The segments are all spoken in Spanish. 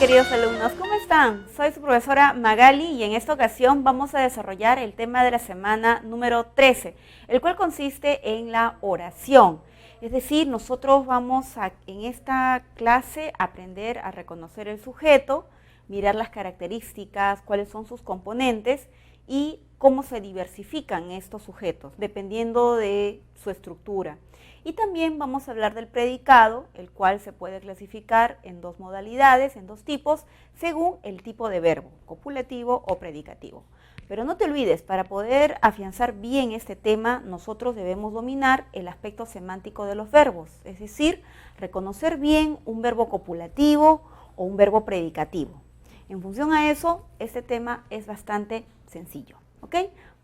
queridos alumnos, ¿cómo están? Soy su profesora Magali y en esta ocasión vamos a desarrollar el tema de la semana número 13, el cual consiste en la oración. Es decir, nosotros vamos en esta clase a aprender a reconocer el sujeto, mirar las características, cuáles son sus componentes y cómo se diversifican estos sujetos, dependiendo de su estructura. Y también vamos a hablar del predicado, el cual se puede clasificar en dos modalidades, en dos tipos, según el tipo de verbo, copulativo o predicativo. Pero no te olvides, para poder afianzar bien este tema, nosotros debemos dominar el aspecto semántico de los verbos, es decir, reconocer bien un verbo copulativo o un verbo predicativo. En función a eso, este tema es bastante sencillo, ¿ok?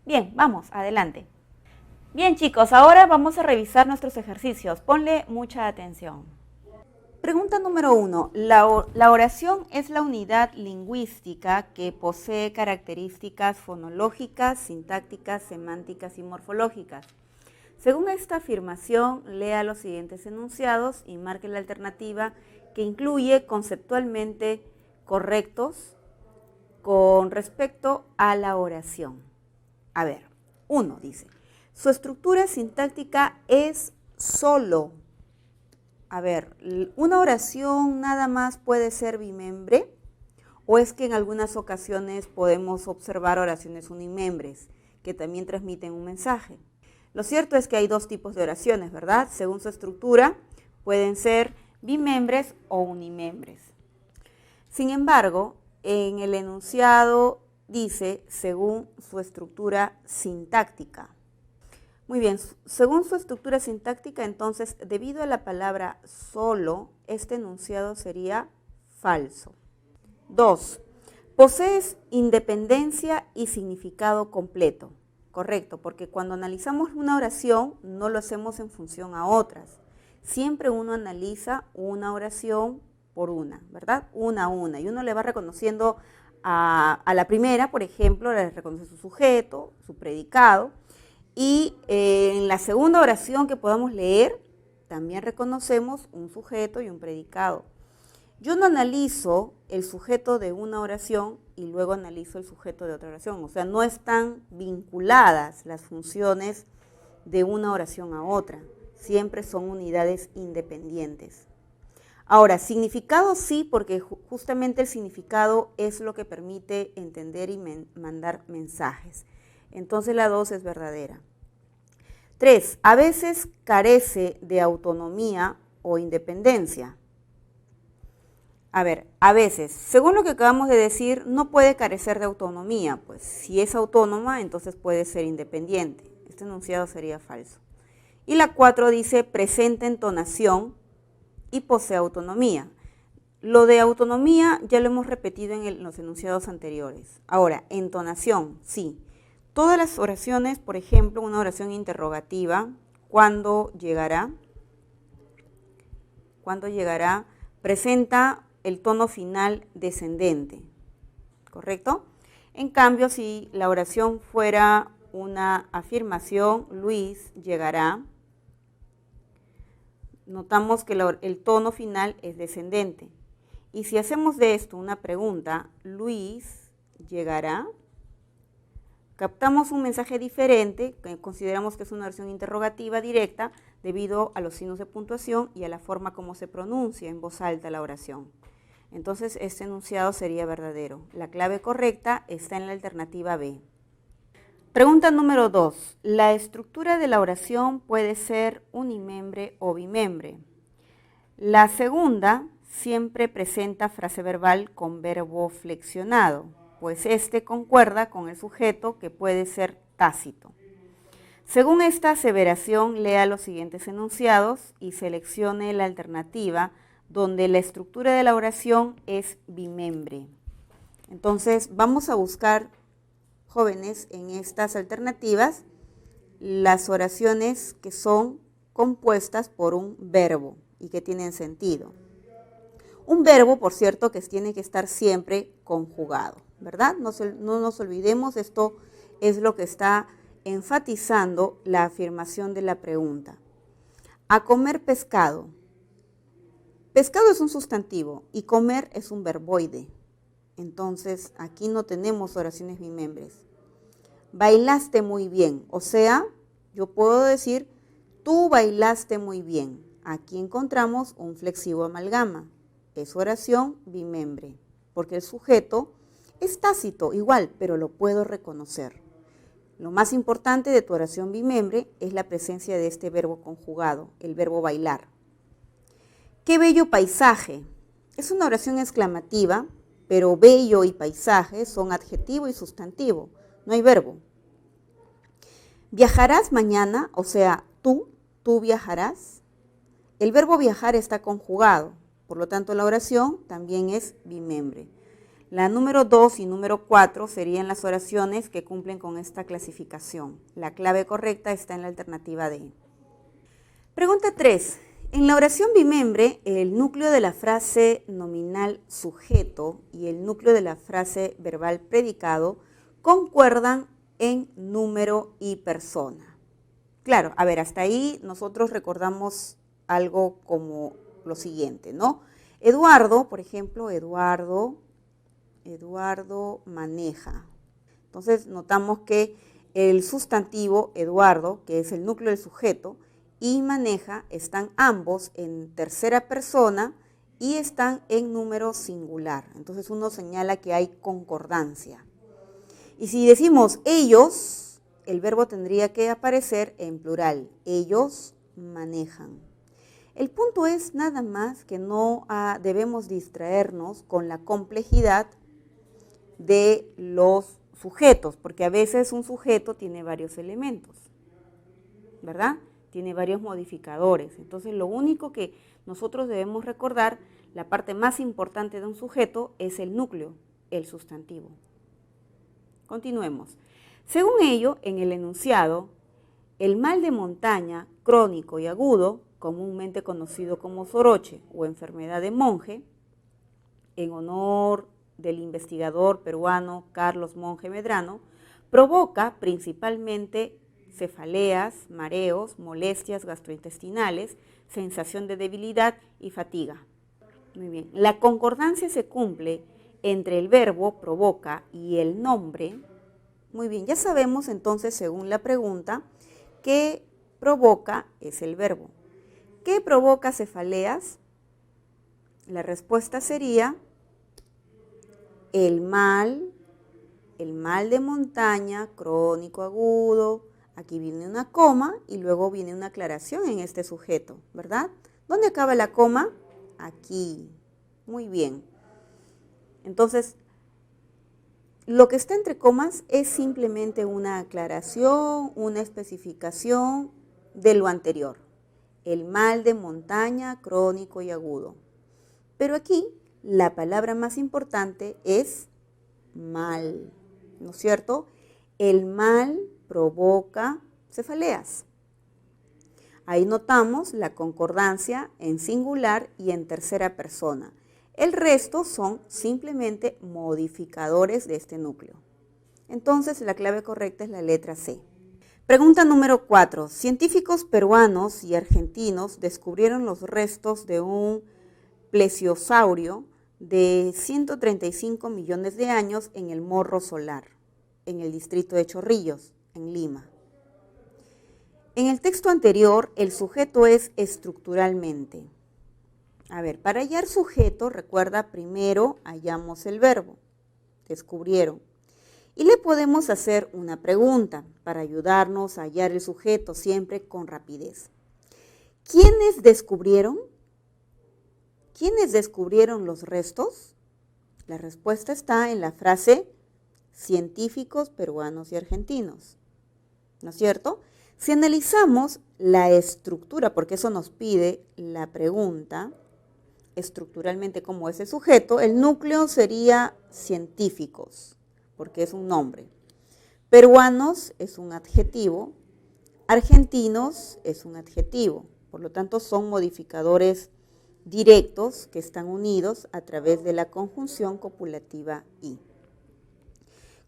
Bien, vamos, adelante. Bien chicos, ahora vamos a revisar nuestros ejercicios. Ponle mucha atención. Pregunta número 1. La oración es la unidad lingüística que posee características fonológicas, sintácticas, semánticas y morfológicas. Según esta afirmación, lea los siguientes enunciados y marque la alternativa que incluye conceptualmente correctos con respecto a la oración. A ver, 1 dice, su estructura sintáctica es solo. A ver, ¿una oración nada más puede ser bimembre? ¿O es que en algunas ocasiones podemos observar oraciones unimembres que también transmiten un mensaje? Lo cierto es que hay dos tipos de oraciones, ¿verdad? Según su estructura, pueden ser bimembres o unimembres. Sin embargo, en el enunciado dice según su estructura sintáctica. Muy bien, según su estructura sintáctica, entonces, debido a la palabra solo, este enunciado sería falso. 2. Posees independencia y significado completo. Correcto, porque cuando analizamos una oración, no lo hacemos en función a otras. Siempre uno analiza una oración por una, ¿verdad? Una a una, y uno le va reconociendo a la primera, por ejemplo, le reconoce su sujeto, su predicado, y en la segunda oración que podamos leer, también reconocemos un sujeto y un predicado. Yo no analizo el sujeto de una oración y luego analizo el sujeto de otra oración. O sea, no están vinculadas las funciones de una oración a otra. Siempre son unidades independientes. Ahora, significado sí, porque justamente el significado es lo que permite entender y mandar mensajes. Entonces la 2 es verdadera. 3. A veces carece de autonomía o independencia. A ver, a veces, según lo que acabamos de decir, no puede carecer de autonomía, pues si es autónoma, entonces puede ser independiente. Este enunciado sería falso. Y la 4 dice presenta entonación y posee autonomía. Lo de autonomía ya lo hemos repetido en los enunciados anteriores. Ahora, entonación, sí. Todas las oraciones, por ejemplo, una oración interrogativa, ¿cuándo llegará? ¿Cuándo llegará? Presenta el tono final descendente, ¿correcto? En cambio, si la oración fuera una afirmación, Luis llegará, notamos que el tono final es descendente. Y si hacemos de esto una pregunta, Luis llegará, captamos un mensaje diferente, que consideramos que es una oración interrogativa directa debido a los signos de puntuación y a la forma como se pronuncia en voz alta la oración. Entonces, este enunciado sería verdadero. La clave correcta está en la alternativa B. Pregunta número 2. La estructura de la oración puede ser unimembre o bimembre. La segunda siempre presenta frase verbal con verbo flexionado, pues este concuerda con el sujeto que puede ser tácito. Según esta aseveración, lea los siguientes enunciados y seleccione la alternativa donde la estructura de la oración es bimembre. Entonces, vamos a buscar, jóvenes, en estas alternativas, las oraciones que son compuestas por un verbo y que tienen sentido. Un verbo, por cierto, que tiene que estar siempre conjugado, ¿verdad? No nos olvidemos, esto es lo que está enfatizando la afirmación de la pregunta. A comer pescado. Pescado es un sustantivo y comer es un verboide. Entonces, aquí no tenemos oraciones bimembres. Bailaste muy bien, o sea, yo puedo decir, tú bailaste muy bien. Aquí encontramos un flexivo amalgama. Es oración bimembre, porque el sujeto es tácito igual, pero lo puedo reconocer. Lo más importante de tu oración bimembre es la presencia de este verbo conjugado, el verbo bailar. ¡Qué bello paisaje! Es una oración exclamativa, pero bello y paisaje son adjetivo y sustantivo, no hay verbo. ¿Viajarás mañana? O sea, tú viajarás. El verbo viajar está conjugado, por lo tanto la oración también es bimembre. La número 2 y número 4 serían las oraciones que cumplen con esta clasificación. La clave correcta está en la alternativa D. Pregunta 3. En la oración bimembre, el núcleo de la frase nominal sujeto y el núcleo de la frase verbal predicado concuerdan en número y persona. Claro, a ver, hasta ahí nosotros recordamos algo como lo siguiente, ¿no? Eduardo, por ejemplo, Eduardo maneja. Entonces notamos que el sustantivo Eduardo, que es el núcleo del sujeto, y maneja están ambos en tercera persona y están en número singular. Entonces uno señala que hay concordancia. Y si decimos ellos, el verbo tendría que aparecer en plural. Ellos manejan. El punto es nada más que no debemos distraernos con la complejidad de los sujetos, porque a veces un sujeto tiene varios elementos, ¿verdad? Tiene varios modificadores. Entonces lo único que nosotros debemos recordar, la parte más importante de un sujeto es el núcleo, el sustantivo. Continuemos. Según ello, en el enunciado, el mal de montaña crónico y agudo, comúnmente conocido como soroche o enfermedad de monje, en honor del investigador peruano Carlos Monge Medrano, provoca principalmente cefaleas, mareos, molestias gastrointestinales, sensación de debilidad y fatiga. Muy bien. La concordancia se cumple entre el verbo provoca y el nombre. Muy bien, ya sabemos entonces, según la pregunta, que provoca es el verbo. ¿Qué provoca cefaleas? La respuesta sería el mal de montaña crónico agudo. Aquí viene una coma y luego viene una aclaración en este sujeto, ¿verdad? ¿Dónde acaba la coma? Aquí. Muy bien. Entonces, lo que está entre comas es simplemente una aclaración, una especificación de lo anterior. El mal de montaña crónico y agudo. Pero aquí la palabra más importante es mal, ¿no es cierto? El mal provoca cefaleas. Ahí notamos la concordancia en singular y en tercera persona. El resto son simplemente modificadores de este núcleo. Entonces la clave correcta es la letra C. Pregunta número 4. Científicos peruanos y argentinos descubrieron los restos de un plesiosaurio de 135 millones de años en el Morro Solar, en el distrito de Chorrillos, en Lima. En el texto anterior, el sujeto es estructuralmente. A ver, para hallar sujeto, recuerda, primero hallamos el verbo, descubrieron. Y le podemos hacer una pregunta para ayudarnos a hallar el sujeto siempre con rapidez. ¿Quiénes descubrieron? ¿Quiénes descubrieron los restos? La respuesta está en la frase científicos peruanos y argentinos, ¿no es cierto? Si analizamos la estructura, porque eso nos pide la pregunta, estructuralmente como es el sujeto, el núcleo sería científicos, porque es un nombre. Peruanos es un adjetivo, argentinos es un adjetivo, por lo tanto son modificadores directos que están unidos a través de la conjunción copulativa y.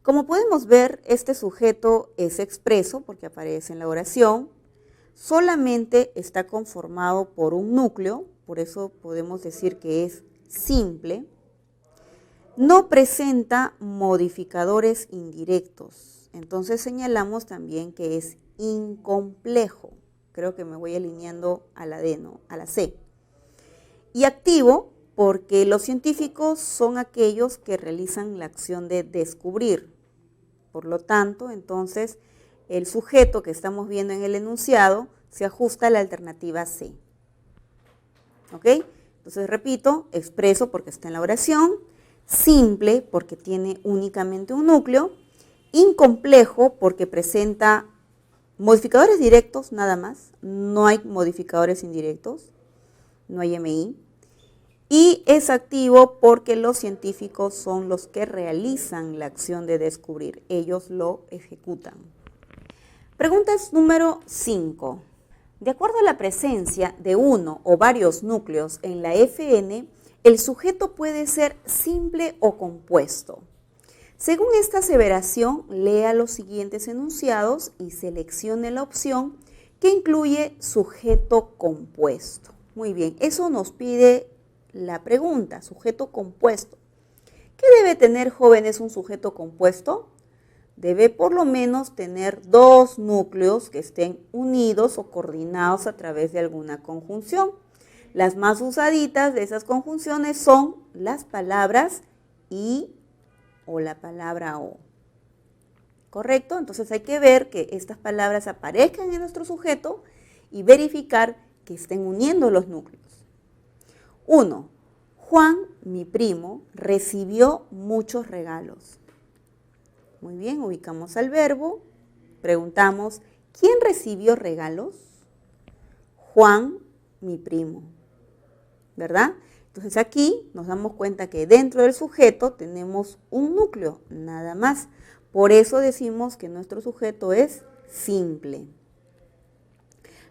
Como podemos ver, este sujeto es expreso porque aparece en la oración, solamente está conformado por un núcleo, por eso podemos decir que es simple. No presenta modificadores indirectos, entonces señalamos también que es incomplejo. Creo que me voy alineando a la D, ¿no? A la C. Y activo, porque los científicos son aquellos que realizan la acción de descubrir. Por lo tanto, entonces, el sujeto que estamos viendo en el enunciado se ajusta a la alternativa C. ¿Ok? Entonces, repito, expreso porque está en la oración, simple porque tiene únicamente un núcleo, incomplejo porque presenta modificadores directos nada más, no hay modificadores indirectos, no hay MI, y es activo porque los científicos son los que realizan la acción de descubrir, ellos lo ejecutan. Preguntas número 5. De acuerdo a la presencia de uno o varios núcleos en la FN, el sujeto puede ser simple o compuesto. Según esta aseveración, lea los siguientes enunciados y seleccione la opción que incluye sujeto compuesto. Muy bien, eso nos pide la pregunta, sujeto compuesto. ¿Qué debe tener, jóvenes, un sujeto compuesto? Debe por lo menos tener dos núcleos que estén unidos o coordinados a través de alguna conjunción. Las más usaditas de esas conjunciones son las palabras y o la palabra o. ¿Correcto? Entonces hay que ver que estas palabras aparezcan en nuestro sujeto y verificar que estén uniendo los núcleos. 1. Juan, mi primo, recibió muchos regalos. Muy bien, ubicamos al verbo, preguntamos, ¿quién recibió regalos? Juan, mi primo, ¿verdad? Entonces aquí nos damos cuenta que dentro del sujeto tenemos un núcleo, nada más. Por eso decimos que nuestro sujeto es simple.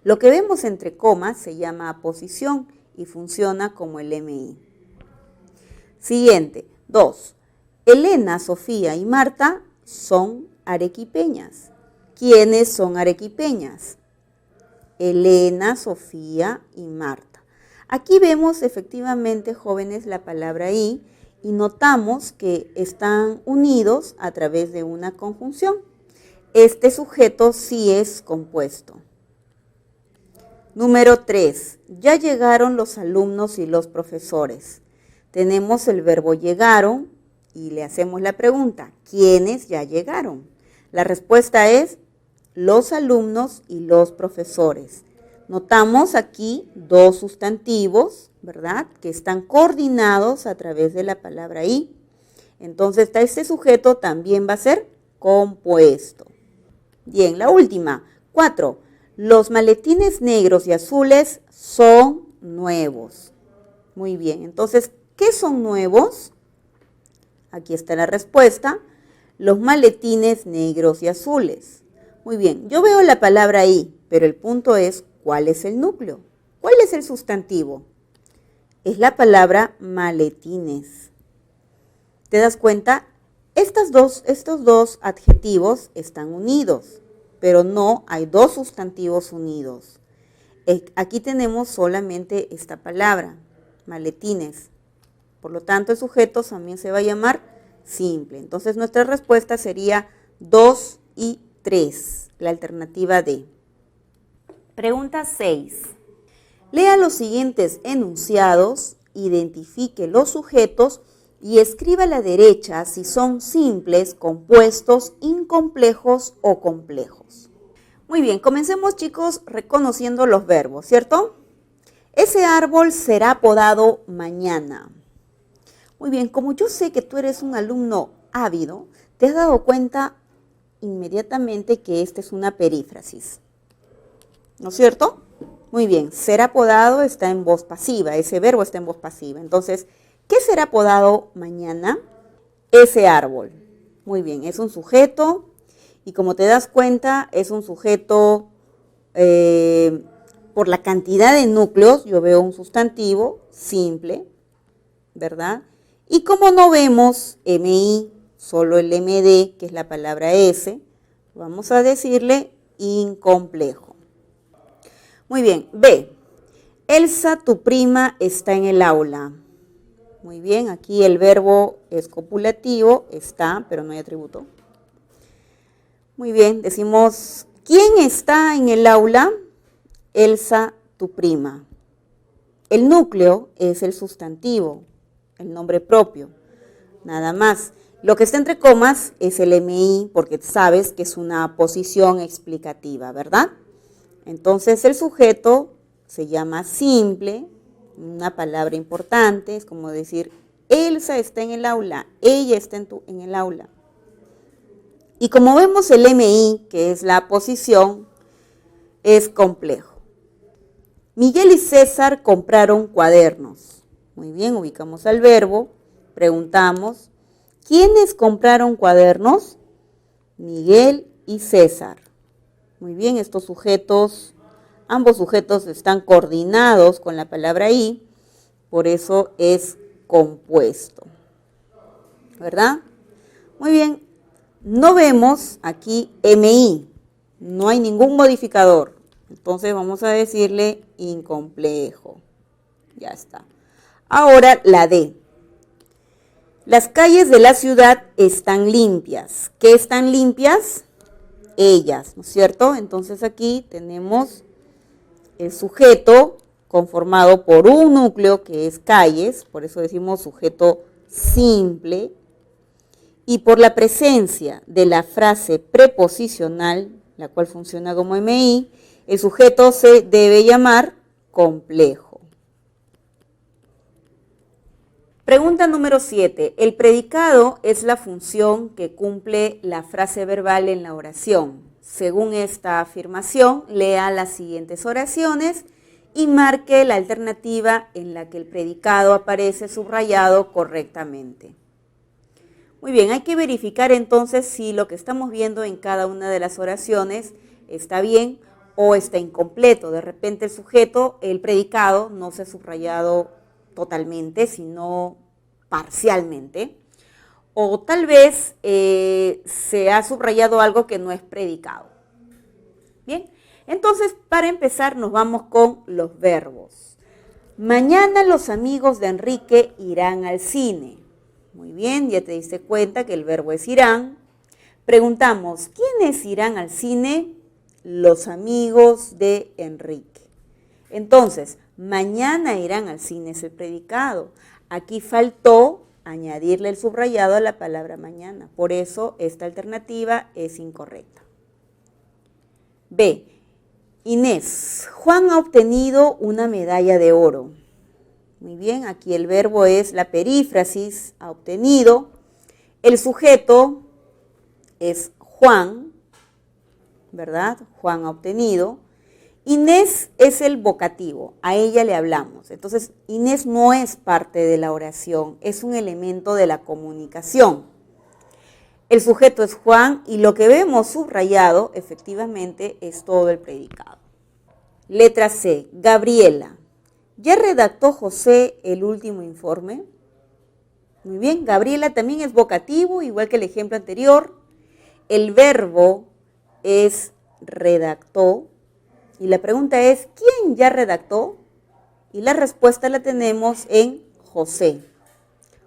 Lo que vemos entre comas se llama aposición y funciona como el MI. Siguiente, 2. Elena, Sofía y Marta son arequipeñas. ¿Quiénes son arequipeñas? Elena, Sofía y Marta. Aquí vemos efectivamente, jóvenes, la palabra y notamos que están unidos a través de una conjunción. Este sujeto sí es compuesto. Número 3. Ya llegaron los alumnos y los profesores. Tenemos el verbo llegaron y le hacemos la pregunta, ¿quiénes ya llegaron? La respuesta es los alumnos y los profesores. Notamos aquí dos sustantivos, ¿verdad?, que están coordinados a través de la palabra y. Entonces, este sujeto también va a ser compuesto. Bien, la última. 4. Los maletines negros y azules son nuevos. Muy bien, entonces, ¿qué son nuevos? Aquí está la respuesta. Los maletines negros y azules. Muy bien, yo veo la palabra ahí, pero el punto es, ¿cuál es el núcleo? ¿Cuál es el sustantivo? Es la palabra maletines. ¿Te das cuenta? Estos dos adjetivos están unidos, pero no hay dos sustantivos unidos. Aquí tenemos solamente esta palabra, maletines. Por lo tanto, el sujeto también se va a llamar simple. Entonces, nuestra respuesta sería 2 y 3, la alternativa D. Pregunta 6. Lea los siguientes enunciados, identifique los sujetos y escriba a la derecha si son simples, compuestos, incomplejos o complejos. Muy bien, comencemos, chicos, reconociendo los verbos, ¿cierto? Ese árbol será podado mañana. Muy bien, como yo sé que tú eres un alumno ávido, te has dado cuenta inmediatamente que esta es una perífrasis. ¿No es cierto? Muy bien, ser apodado está en voz pasiva, ese verbo está en voz pasiva. Entonces, ¿qué será podado mañana? Ese árbol. Muy bien, es un sujeto y como te das cuenta, es un sujeto por la cantidad de núcleos, yo veo un sustantivo simple, ¿verdad? Y como no vemos MI, solo el MD, que es la palabra S, vamos a decirle incomplejo. Muy bien, B. Elsa, tu prima, está en el aula. Muy bien, aquí el verbo es copulativo, está, pero no hay atributo. Muy bien, decimos, ¿quién está en el aula? Elsa, tu prima. El núcleo es el sustantivo, el nombre propio, nada más. Lo que está entre comas es el MI, porque sabes que es una posición explicativa, ¿verdad? Entonces el sujeto se llama simple, una palabra importante, es como decir, Elsa está en el aula, ella está en el aula. Y como vemos el MI, que es la posición, es complejo. Miguel y César compraron cuadernos. Muy bien, ubicamos al verbo, preguntamos, ¿quiénes compraron cuadernos? Miguel y César. Muy bien, estos sujetos, ambos sujetos están coordinados con la palabra y, por eso es compuesto, ¿verdad? Muy bien, no vemos aquí MI, no hay ningún modificador, entonces vamos a decirle incomplejo, ya está. Ahora la D. Las calles de la ciudad están limpias. ¿Qué están limpias? Ellas, ¿no es cierto? Entonces aquí tenemos el sujeto conformado por un núcleo que es calles, por eso decimos sujeto simple, y por la presencia de la frase preposicional, la cual funciona como MI, el sujeto se debe llamar complejo. Pregunta número 7. El predicado es la función que cumple la frase verbal en la oración. Según esta afirmación, lea las siguientes oraciones y marque la alternativa en la que el predicado aparece subrayado correctamente. Muy bien, hay que verificar entonces si lo que estamos viendo en cada una de las oraciones está bien o está incompleto. De repente el sujeto, el predicado, no se ha subrayado totalmente, sino parcialmente. O tal vez se ha subrayado algo que no es predicado. Bien, entonces para empezar nos vamos con los verbos. Mañana los amigos de Enrique irán al cine. Muy bien, ya te diste cuenta que el verbo es irán. Preguntamos, ¿quiénes irán al cine? Los amigos de Enrique. Entonces, mañana irán al cine es el predicado. Aquí faltó añadirle el subrayado a la palabra mañana. Por eso esta alternativa es incorrecta. B. Inés, Juan ha obtenido una medalla de oro. Muy bien, aquí el verbo es la perífrasis, ha obtenido. El sujeto es Juan, ¿verdad? Juan ha obtenido. Inés es el vocativo, a ella le hablamos. Entonces, Inés no es parte de la oración, es un elemento de la comunicación. El sujeto es Juan y lo que vemos subrayado, efectivamente, es todo el predicado. Letra C, Gabriela. ¿Ya redactó José el último informe? Muy bien, Gabriela también es vocativo, igual que el ejemplo anterior. El verbo es redactó. Y la pregunta es, ¿quién ya redactó? Y la respuesta la tenemos en José.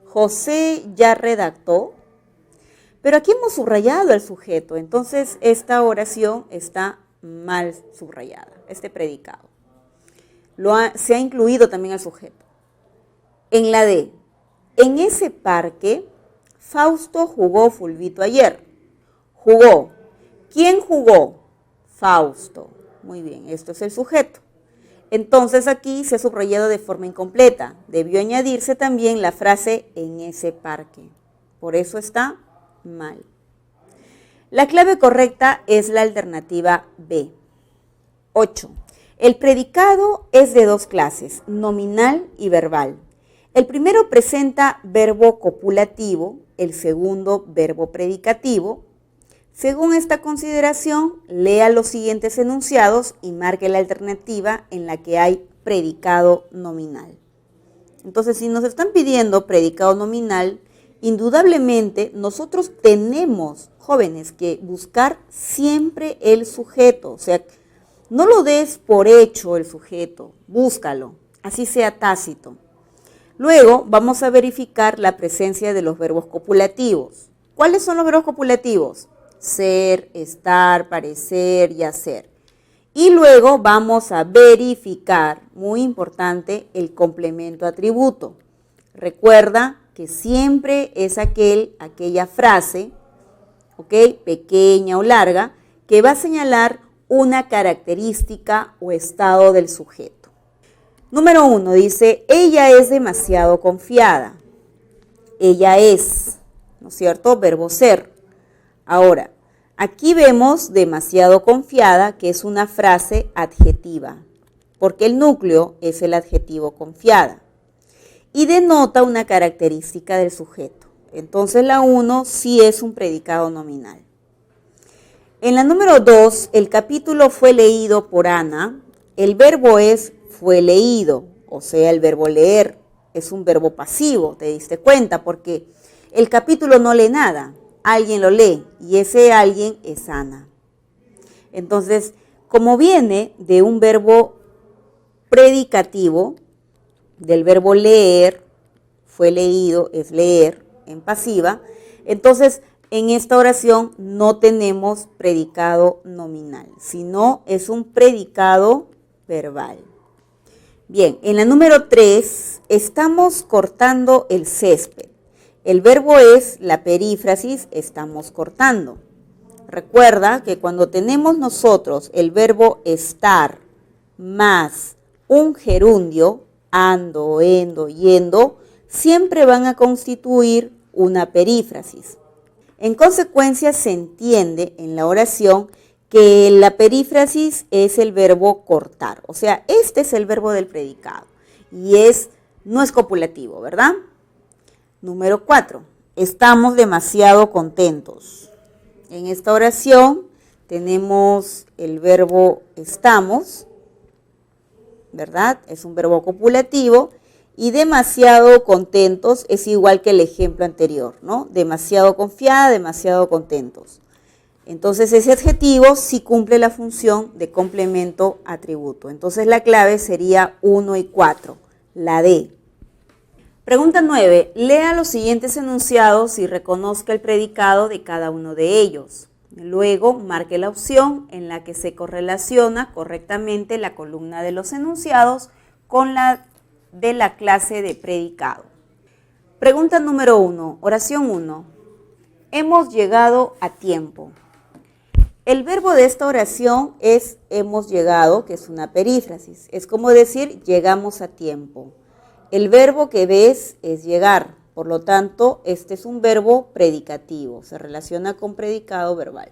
José ya redactó. Pero aquí hemos subrayado el sujeto, entonces esta oración está mal subrayada, este predicado. Se ha incluido también el sujeto. En la D, en ese parque, Fausto jugó fulbito ayer. Jugó. ¿Quién jugó? Fausto. Muy bien, esto es el sujeto. Entonces aquí se ha subrayado de forma incompleta. Debió añadirse también la frase en ese parque. Por eso está mal. La clave correcta es la alternativa B. 8. El predicado es de dos clases, nominal y verbal. El primero presenta verbo copulativo, el segundo verbo predicativo. Según esta consideración, lea los siguientes enunciados y marque la alternativa en la que hay predicado nominal. Entonces, si nos están pidiendo predicado nominal, indudablemente nosotros tenemos, jóvenes, que buscar siempre el sujeto. O sea, No lo des por hecho el sujeto, búscalo, así sea tácito. Luego vamos a verificar la presencia de los verbos copulativos. ¿Cuáles son los verbos copulativos? Ser, estar, parecer y hacer. Y luego vamos a verificar, muy importante, el complemento atributo. Recuerda que siempre es aquella frase, ¿ok?, pequeña o larga, que va a señalar una característica o estado del sujeto. Número 1 dice, ella es demasiado confiada. Ella es, ¿no es cierto?, verbo ser. Ahora, aquí vemos demasiado confiada, que es una frase adjetiva, porque el núcleo es el adjetivo confiada y denota una característica del sujeto. Entonces la 1 sí es un predicado nominal. En la número 2, el capítulo fue leído por Ana. El verbo es fue leído, o sea, el verbo leer es un verbo pasivo, te diste cuenta, porque el capítulo no lee nada, alguien lo lee y ese alguien es Ana. Entonces, como viene de un verbo predicativo, del verbo leer, fue leído, es leer en pasiva, entonces en esta oración no tenemos predicado nominal, sino es un predicado verbal. Bien, en la número 3 estamos cortando el césped. El verbo es la perífrasis, estamos cortando. Recuerda que cuando tenemos nosotros el verbo estar más un gerundio, ando, endo, yendo, siempre van a constituir una perífrasis. En consecuencia, se entiende en la oración que la perífrasis es el verbo cortar. O sea, este es el verbo del predicado y no es copulativo, ¿verdad? Número 4. Estamos demasiado contentos. En esta oración tenemos el verbo estamos, ¿verdad? Es un verbo copulativo. Y demasiado contentos es igual que el ejemplo anterior, ¿no? Demasiado confiada, demasiado contentos. Entonces ese adjetivo sí cumple la función de complemento atributo. Entonces la clave sería 1 y 4, la D. Pregunta 9. Lea los siguientes enunciados y reconozca el predicado de cada uno de ellos. Luego marque la opción en la que se correlaciona correctamente la columna de los enunciados con la de la clase de predicado. Pregunta número 1, oración 1. Hemos llegado a tiempo. El verbo de esta oración es hemos llegado, que es una perífrasis. Es como decir llegamos a tiempo. El verbo que ves es llegar, por lo tanto, este es un verbo predicativo, se relaciona con predicado verbal.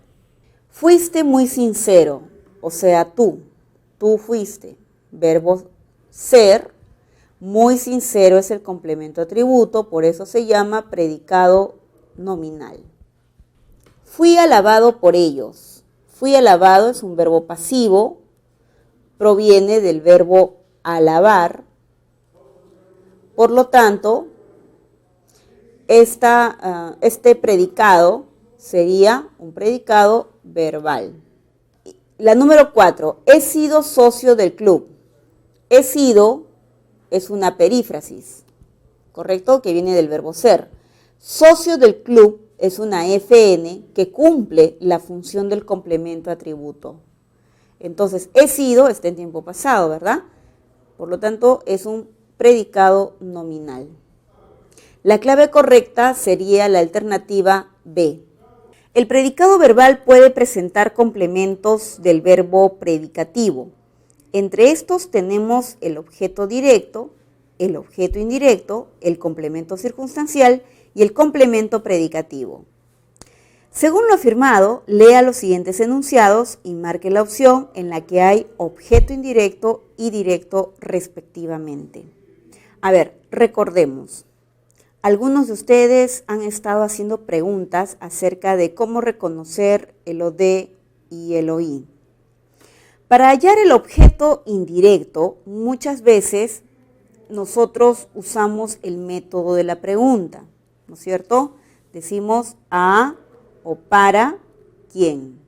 Fuiste muy sincero, o sea, tú fuiste, verbo ser. Muy sincero es el complemento atributo, por eso se llama predicado nominal. Fui alabado por ellos. Fui alabado es un verbo pasivo, proviene del verbo alabar. Por lo tanto, este predicado sería un predicado verbal. La número 4, he sido socio del club. He sido es una perífrasis, ¿correcto? Que viene del verbo ser. Socio del club es una FN que cumple la función del complemento atributo. Entonces, he sido está en tiempo pasado, ¿verdad? Por lo tanto, es un predicado nominal. La clave correcta sería la alternativa B. El predicado verbal puede presentar complementos del verbo predicativo. Entre estos tenemos el objeto directo, el objeto indirecto, el complemento circunstancial y el complemento predicativo. Según lo afirmado, lea los siguientes enunciados y marque la opción en la que hay objeto indirecto y directo respectivamente. A ver, recordemos. Algunos de ustedes han estado haciendo preguntas acerca de cómo reconocer el OD y el OI. Para hallar el objeto indirecto, muchas veces nosotros usamos el método de la pregunta, ¿no es cierto? Decimos a o para quién,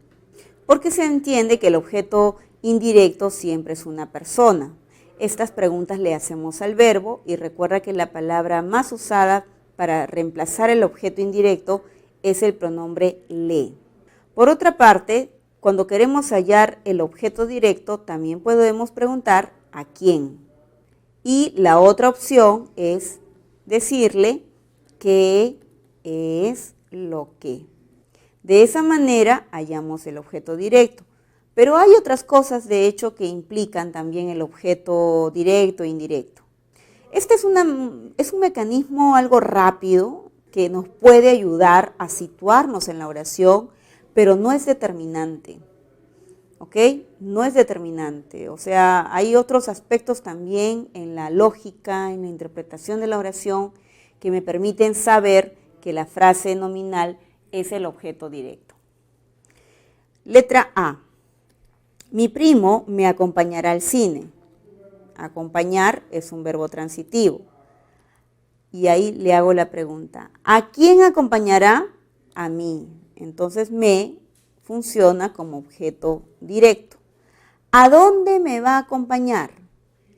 porque se entiende que el objeto indirecto siempre es una persona. Estas preguntas le hacemos al verbo y recuerda que la palabra más usada para reemplazar el objeto indirecto es el pronombre le. Por otra parte, cuando queremos hallar el objeto directo, también podemos preguntar ¿a quién? Y la otra opción es decirle qué es lo que. De esa manera hallamos el objeto directo. Pero hay otras cosas, de hecho, que implican también el objeto directo e indirecto. Este es un mecanismo algo rápido que nos puede ayudar a situarnos en la oración, pero no es determinante. ¿Ok? No es determinante. O sea, hay otros aspectos también en la lógica, en la interpretación de la oración, que me permiten saber que la frase nominal es el objeto directo. Letra A. Mi primo me acompañará al cine. Acompañar es un verbo transitivo. Y ahí le hago la pregunta, ¿a quién acompañará? A mí. Entonces me funciona como objeto directo. ¿A dónde me va a acompañar?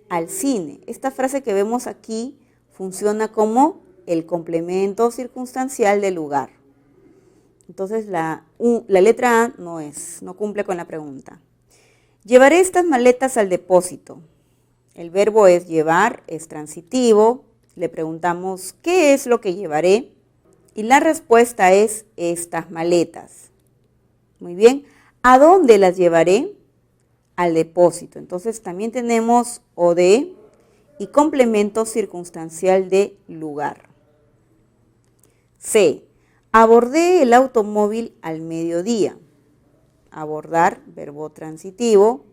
Al cine. Esta frase que vemos aquí funciona como el complemento circunstancial del lugar. Entonces la letra A no cumple con la pregunta. Llevaré estas maletas al depósito. El verbo es llevar, es transitivo. Le preguntamos, ¿qué es lo que llevaré? Y la respuesta es estas maletas. Muy bien. ¿A dónde las llevaré? Al depósito. Entonces también tenemos o de y complemento circunstancial de lugar. C. Abordé el automóvil al mediodía. Abordar, verbo transitivo.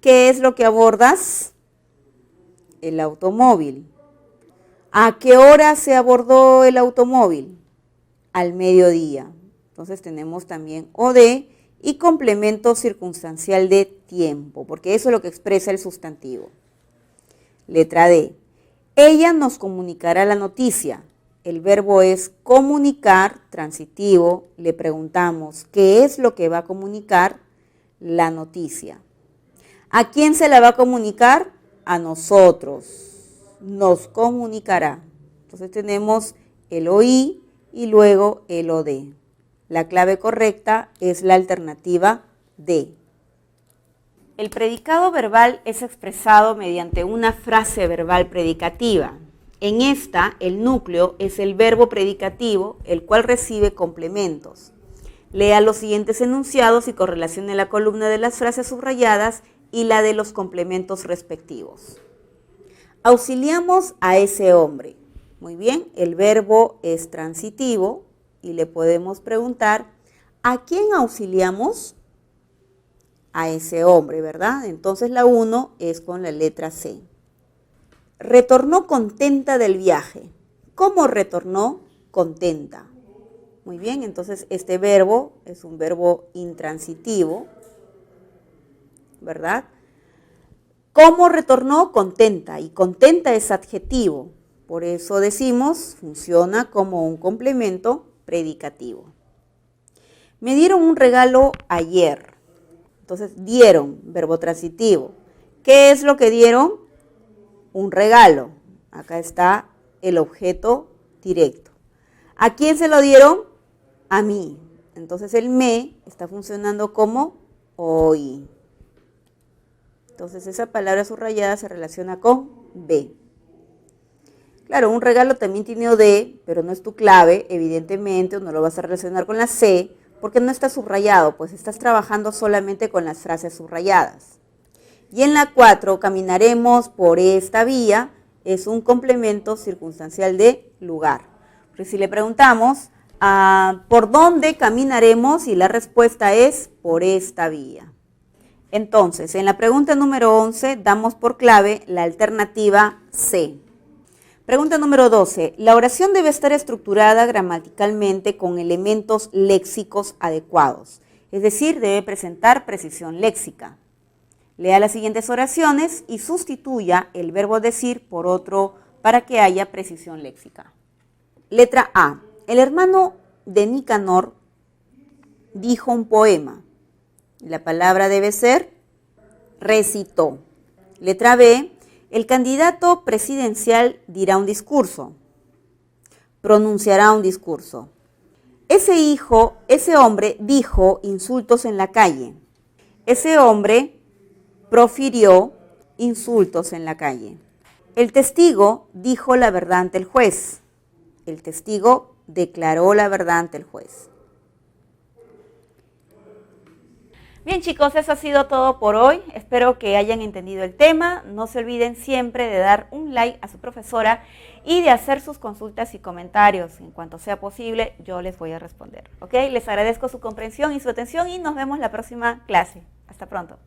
¿Qué es lo que abordas? El automóvil. ¿A qué hora se abordó el automóvil? Al mediodía. Entonces tenemos también o de y complemento circunstancial de tiempo, porque eso es lo que expresa el sustantivo. Letra D. Ella nos comunicará la noticia. El verbo es comunicar, transitivo. Le preguntamos, ¿qué es lo que va a comunicar? La noticia. ¿A quién se la va a comunicar? A nosotros. Nos comunicará. Entonces tenemos el oí y luego el OD. La clave correcta es la alternativa D. El predicado verbal es expresado mediante una frase verbal predicativa. En esta, el núcleo es el verbo predicativo, el cual recibe complementos. Lea los siguientes enunciados y correlacione la columna de las frases subrayadas y la de los complementos respectivos. Auxiliamos a ese hombre. Muy bien, el verbo es transitivo y le podemos preguntar, ¿a quién auxiliamos? A ese hombre, ¿verdad? Entonces la 1 es con la letra C. Retornó contenta del viaje. ¿Cómo retornó? Contenta. Muy bien, entonces este verbo es un verbo intransitivo, ¿verdad? ¿Cómo retornó? Contenta. Y contenta es adjetivo. Por eso decimos, funciona como un complemento predicativo. Me dieron un regalo ayer. Entonces, dieron, verbo transitivo. ¿Qué es lo que dieron? Un regalo. Acá está el objeto directo. ¿A quién se lo dieron? A mí. Entonces, el me está funcionando como hoy. Entonces, esa palabra subrayada se relaciona con B. Claro, un regalo también tiene OD, pero no es tu clave, evidentemente, o no lo vas a relacionar con la C, porque no está subrayado, pues estás trabajando solamente con las frases subrayadas. Y en la 4, caminaremos por esta vía, es un complemento circunstancial de lugar. Porque si le preguntamos, ¿por dónde caminaremos? Y la respuesta es por esta vía. Entonces, en la pregunta número 11, damos por clave la alternativa C. Pregunta número 12. La oración debe estar estructurada gramaticalmente con elementos léxicos adecuados, es decir, debe presentar precisión léxica. Lea las siguientes oraciones y sustituya el verbo decir por otro para que haya precisión léxica. Letra A. El hermano de Nicanor dijo un poema. La palabra debe ser recitó. Letra B, el candidato presidencial dirá un discurso, pronunciará un discurso. Ese hombre dijo insultos en la calle. Ese hombre profirió insultos en la calle. El testigo dijo la verdad ante el juez. El testigo declaró la verdad ante el juez. Bien chicos, eso ha sido todo por hoy. Espero que hayan entendido el tema. No se olviden siempre de dar un like a su profesora y de hacer sus consultas y comentarios. En cuanto sea posible, yo les voy a responder. ¿Ok? Les agradezco su comprensión y su atención y nos vemos la próxima clase. Hasta pronto.